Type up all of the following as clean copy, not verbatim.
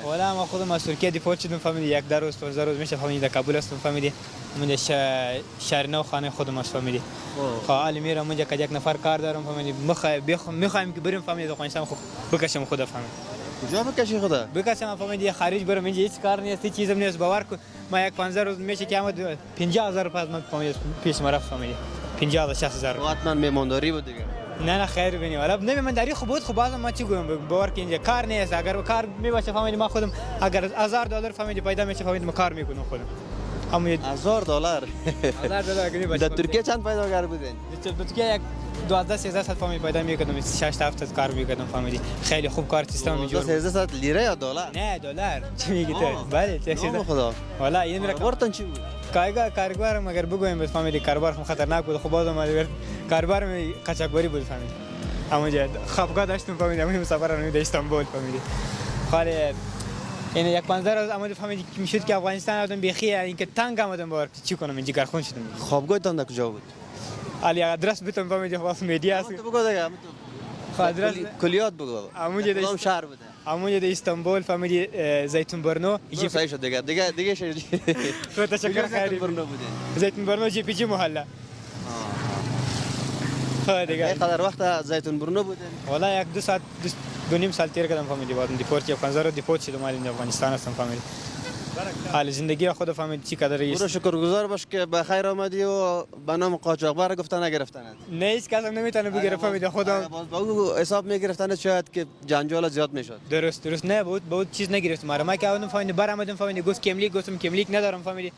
والا ما خودم از ترکیه دیپورت شدم فهمیدی، یک در روز 15 روز میشه فهمیدی، در کابل هستم فهمیدی، اونجا شهر نو خانه خودم است فهمیدی. خب حالی میرم اونجا که یک نفر کار دارم فهمیدی، میخوایم که بریم فهمیدی افغانستان خب بکشم خدا فهمیدی. کجا بکشی خدا؟ بکشم فهمیدی خارج برم، اینجا هیچ کار نیست، هیچ چیزم نیست. باور کن ما یک 15 روز میشه که آمد 50000 پس من فهمیدی پیش ما رفت فهمیدی 50000 60000. حتما میمانداری بود دیگه. نه خیر بینی والا نمیمانداری خوب بود. خب بازم ما چی گویم باور که اینجا کار نیست. اگر کار میباشه فهمیدی ما خودم اگر $1000 فهمیدی پیدا میشه فهمیدی ما کار میکنم خودم. همون $1000 $1000 اگه باشه در ترکیه چند پیدا بودین؟ در ترکیه یک 12 13 ساعت فهمیدی پیدا میکردم، 6 7 کار میکردم فهمیدی. خیلی خوب کار سیستم میجور. 13 ساعت لیره یا دلار؟ نه دلار. چی میگی تو؟ بله نام خدا. والا این میره کارتون چی بود؟ کارگارم اگر بگویم بس فهمیدی کاربار خم خطرناک بود. خب بازم اگر کاربار می قاچاقبری بود فهمیدی. همونجا خوابگاه داشتم فهمیدی، همون مسافر رو در استانبول فهمیدی. خاله این یک 15 روز آمد فهمیدی که میشد که افغانستان آدم بیخی اینکه تنگ آمدم باور چی کنم اینجا گرخون شدم. خوابگاهتون در کجا بود؟ علی آدرس بتون فهمیدی خلاص میدیا است. تو بگو دیگه. خب آدرس کلیات بگو. همونجا در شهر بوده. همونجا در استانبول فهمیدی زیتون برنو. صحیح شد دیگه شد. خود تشکر خیلی برنو بوده. زیتون برنو جی پی جی محله. خب دیگه. قدر وقت زیتون برنو بوده. والا یک 2 ساعت 2.5 سال تیر کردم فهمیدی بعد دیپورت 15 رو دیپورت شدم ولی افغانستان هستم فهمیدی. حال زندگی خود فهمیدی چی قدر است. برو شکرگزار باش که به خیر آمدی و به نام قاچاقبر گفتن نگرفتنت. نه هیچ کس نمیتونه بگیره فهمیدی خودم. باز حساب میگرفتن شاید که جنجال زیاد میشد. درست نه بود چیز نگرفتم. ما که اون فهمیدی برآمدم فهمیدی گفت کملیک ندارم فهمیدی.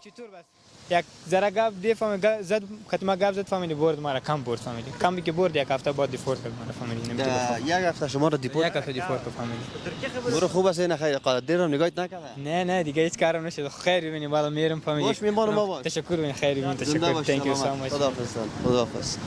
چطور بس یک ذره گپ دی فهمیدی زد خاتمه گپ زد فهمیدی برد مرا کم برد فهمیدی کمی که برد یک هفته بعد دیپورت کرد مرا فهمیدی نمیتونه. یک هفته شما رو دیپورت. یک هفته دیپورت فهمیدی. برو خوب است نه خیر قادر رو نگاهت نکرده. نه دیگه هیچ کارم نشد. خیر ببینیم بالا میرم فهمیدی. باش میمونم بابا. تشکر ببین خیر ببین تشکر. Thank you so much. خداحافظ.